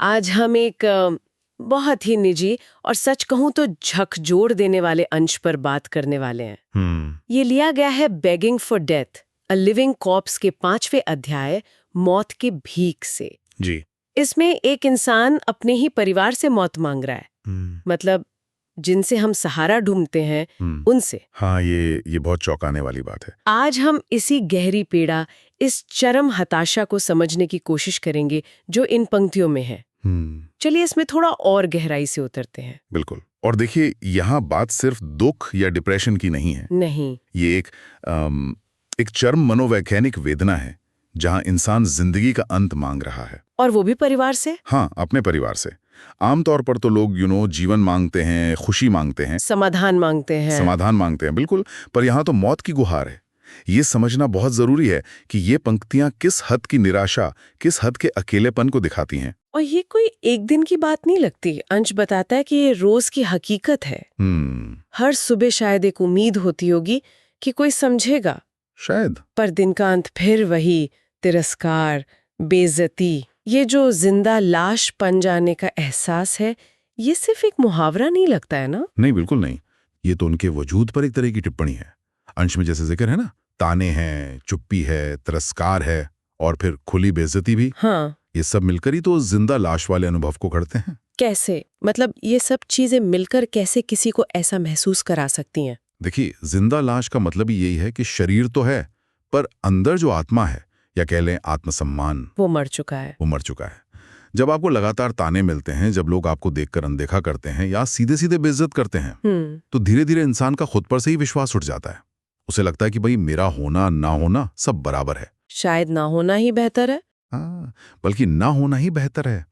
आज हम एक बहुत ही निजी और सच कहूं तो झकझोर देने वाले अंश पर बात करने वाले हैं। ये लिया गया है begging for death a living corps के 5वें अध्याय मौत के भीख से। जी। इसमें एक इंसान अपने ही परिवार से मौत मांग रहा है, मतलब जिनसे हम सहारा ढूंढते हैं उनसे। हाँ, ये बहुत चौंकाने वाली बात है। आज हम इसी गहरी पीड़ा, इस चरम हताशा को समझने की कोशिश करेंगे जो इन पंक्तियों में है। चलिए इसमें थोड़ा और गहराई से उतरते हैं। बिल्कुल। और देखिए, यहाँ बात सिर्फ दुख या डिप्रेशन की नहीं है। नहीं, ये एक चरम मनोवैज्ञानिक वेदना है जहाँ इंसान जिंदगी का अंत मांग रहा है, और वो भी परिवार से। हाँ, अपने परिवार से। आमतौर पर तो लोग जीवन मांगते हैं, खुशी मांगते हैं, समाधान मांगते हैं, बिल्कुल। पर यहाँ तो मौत की गुहार है। ये समझना बहुत जरूरी है कि ये पंक्तियां किस हद की निराशा, किस हद के अकेलेपन को दिखाती हैं। और ये कोई एक दिन की बात नहीं लगती। अंश बताता है कि ये रोज की हकीकत है। हर सुबह शायद एक उम्मीद होती होगी कि कोई समझेगा, शायद, पर दिन का अंत फिर वही तिरस्कार, बेइज्जती। ये जो जिंदा लाश बन जाने का एहसास है, ये सिर्फ एक मुहावरा नहीं लगता है ना? नहीं, बिल्कुल नहीं। ये तो उनके वजूद पर एक तरह की टिप्पणी है। अंश में जैसे जिक्र है ना, ताने हैं, चुप्पी है, तिरस्कार है और फिर खुली बेइज्जती भी। हाँ, ये सब मिलकर ही तो जिंदा लाश वाले अनुभव को करते हैं। कैसे? मतलब ये सब चीजें मिलकर कैसे किसी को ऐसा महसूस करा सकती हैं? देखिए, जिंदा लाश का मतलब ही यही है कि शरीर तो है, पर अंदर जो आत्मा है, या कह लें आत्मसम्मान, वो मर चुका है। जब आपको लगातार ताने मिलते हैं, जब लोग आपको देखकर अनदेखा करते हैं या सीधे सीधे बेइज्जत करते हैं, तो धीरे धीरे इंसान का खुद पर से ही विश्वास उठ जाता है। उसे लगता है कि भाई मेरा होना ना होना सब बराबर है। शायद ना होना ही बेहतर है। हाँ, बल्कि ना होना ही बेहतर है।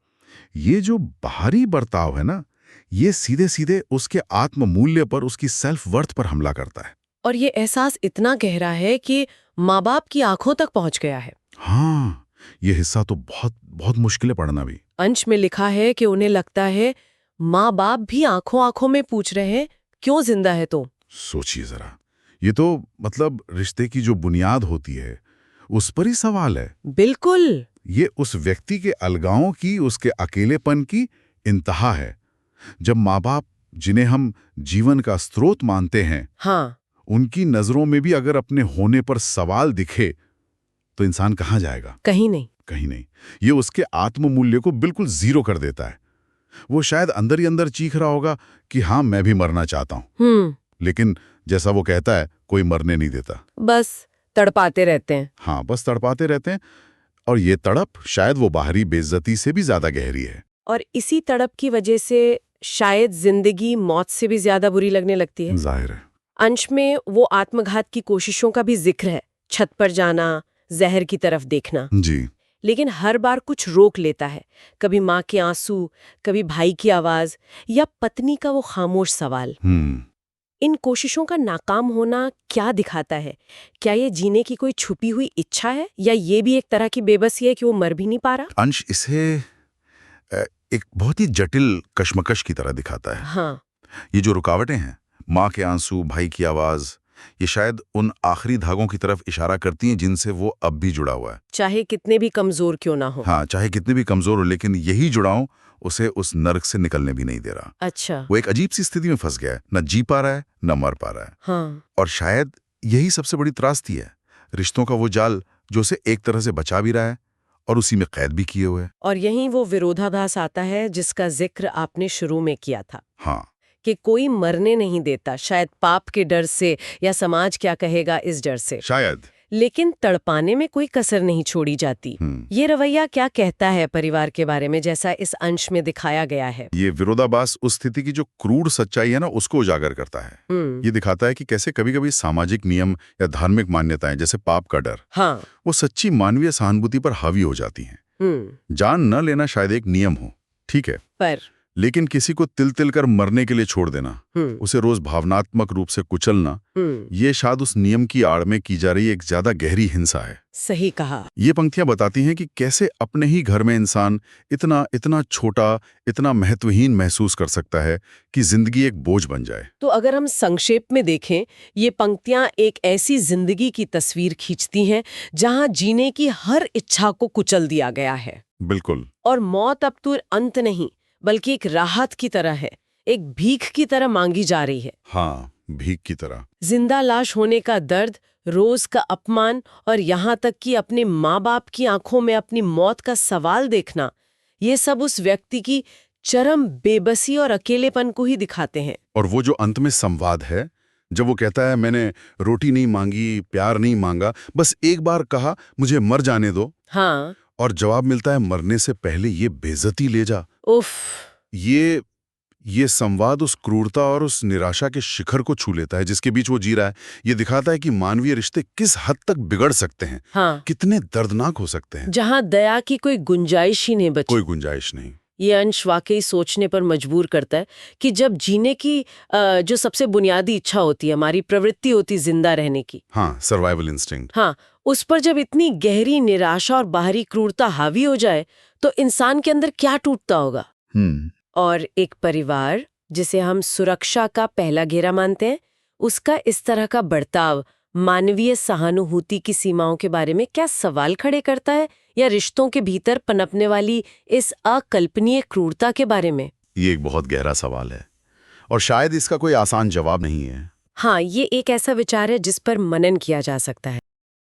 ये जो बाहरी बर्ताव है ना, ये सीधे सीधे उसके आत्ममूल्य पर, उसकी सेल्फ वर्थ पर हमला करता है। और ये एहसास इतना गहरा है कि माँ बाप की आंखों तक पहुंच गया है। हाँ, ये हिस्सा तो बहुत बहुत मुश्किल है पढ़ना भी। अंश में लिखा है कि उन्हें लगता है माँ बाप भी आंखों आंखों में पूछ रहे हैं, क्यों जिंदा है तो? सोचिए जरा, ये तो मतलब रिश्ते की जो बुनियाद होती है उस पर ही सवाल है। बिल्कुल। ये उस व्यक्ति के अलगावों की, उसके अकेलेपन की इंतहा है। जब माँ बाप, जिन्हें हम जीवन का स्रोत मानते हैं, हाँ, उनकी नजरों में भी अगर अपने होने पर सवाल दिखे, तो इंसान कहाँ जाएगा? कहीं नहीं। कहीं नहीं। ये उसके आत्ममूल्य को बिल्कुल जीरो कर देता है। वो शायद अंदर ही अंदर चीख रहा होगा कि हाँ, मैं भी मरना चाहता हूं, लेकिन जैसा वो कहता है, कोई मरने नहीं देता, बस तड़पाते रहते हैं। हाँ, बस तड़पाते रहते हैं। और ये तड़प शायद वो बाहरी बेइज्जती से भी ज्यादा गहरी है। और इसी तड़प की वजह से शायद जिंदगी मौत से भी ज्यादा बुरी लगने लगती है। जाहिर है। अंश में वो आत्मघात की कोशिशों का भी जिक्र है, छत पर जाना, जहर की तरफ देखना। जी। लेकिन हर बार कुछ रोक लेता है, कभी माँ के आंसू, कभी भाई की आवाज या पत्नी का वो खामोश सवाल। इन कोशिशों का नाकाम होना क्या दिखाता है? क्या ये जीने की कोई छुपी हुई इच्छा है, या ये भी एक तरह की बेबसी है कि वो मर भी नहीं पा रहा? अंश इसे एक बहुत ही जटिल कश्मकश की तरह दिखाता है। हाँ, ये जो रुकावटें हैं, माँ के आंसू, भाई की आवाज, ये शायद उन आखिरी धागों की तरफ इशारा करती हैं जिनसे वो अब भी जुड़ा हुआ है, चाहे कितने भी कमजोर क्यों ना हो। हाँ, चाहे कितने भी कमजोर हो, लेकिन यही जुड़ाव उसे उस नर्क से निकलने भी नहीं दे रहा। अच्छा। वो एक अजीब सी स्थिति में फंस गया है, न जी पा रहा है, न मर पा रहा है। हाँ, और शायद यही सबसे बड़ी त्रासदी है, रिश्तों का वो जाल जो उसे एक तरह से बचा भी रहा है और उसी में कैद भी किए हुए है। और यहीं वो विरोधाभास आता है जिसका जिक्र आपने शुरू में किया था, हाँ, कि कोई मरने नहीं देता, शायद पाप के डर से या समाज क्या कहेगा इस डर से, शायद। लेकिन तड़पाने में कोई कसर नहीं छोड़ी जाती। ये रवैया क्या कहता है परिवार के बारे में, जैसा इस अंश में दिखाया गया है? ये विरोधाभास उस स्थिति की जो क्रूर सच्चाई है ना, उसको उजागर करता है। ये दिखाता है कि कैसे कभी-कभी सामाजिक नियम या धार्मिक मान्यताएं, जैसे पाप का डर, हाँ, वो सच्ची मानवीय सहानुभूति पर हावी हो जाती हैं। जान न लेना शायद एक नियम हो, ठीक है, पर लेकिन किसी को तिल तिल कर मरने के लिए छोड़ देना, उसे रोज भावनात्मक रूप से कुचलना, ये शायद उस नियम की आड़ में की जा रही एक ज्यादा गहरी हिंसा है। सही कहा। ये पंक्तियां बताती हैं कि कैसे अपने ही घर में इंसान इतना इतना छोटा, इतना महत्वहीन महसूस कर सकता है कि जिंदगी एक बोझ बन जाए। तो अगर हम संक्षेप में देखें, ये पंक्तियां एक ऐसी जिंदगी की तस्वीर खींचती हैं जहां जीने की हर इच्छा को कुचल दिया गया है। बिल्कुल। और मौत अब तो अंत नहीं बल्कि एक राहत की तरह है, एक भीख की तरह मांगी जा रही है। हाँ, भीख की तरह। जिंदा लाश होने का दर्द, रोज का अपमान और यहाँ तक कि अपने माँ बाप की आंखों में अपनी मौत का सवाल देखना, ये सब उस व्यक्ति की चरम बेबसी और अकेलेपन को ही दिखाते हैं। और वो जो अंत में संवाद है, जब वो कहता है मैंने रोटी नहीं मांगी, प्यार नहीं मांगा, बस एक बार कहा मुझे मर जाने दो। हाँ। और जवाब मिलता है मरने से पहले ये बेइज्जती ले जा। उफ। ये संवाद उस क्रूरता और उस निराशा के शिखर को छू लेता है जिसके बीच वो जी रहा है। ये दिखाता है कि मानवीय रिश्ते किस हद तक बिगड़ सकते हैं। हाँ। कितने दर्दनाक हो सकते हैं। जहाँ दया की कोई गुंजाइश ही नहीं बची। कोई गुंजाइश नहीं। ये अंश वाकई सोचने पर मजबूर करता है कि जब जीने की जो सबसे बुनियादी इच्छा होती है, हमारी प्रवृत्ति होती है जिंदा रहने की, हाँ, सर्वाइवल इंस्टिंक्ट। हाँ, उस पर जब इतनी गहरी निराशा और बाहरी क्रूरता हावी हो जाए तो इंसान के अंदर क्या टूटता होगा। और एक परिवार जिसे हम सुरक्षा का पहला घेरा मानते हैं, उसका इस तरह का बर्ताव मानवीय सहानुभूति की सीमाओं के बारे में क्या सवाल खड़े करता है, या रिश्तों के भीतर पनपने वाली इस अकल्पनीय क्रूरता के बारे में? ये एक बहुत गहरा सवाल है और शायद इसका कोई आसान जवाब नहीं है। हाँ, ये एक ऐसा विचार है जिस पर मनन किया जा सकता है।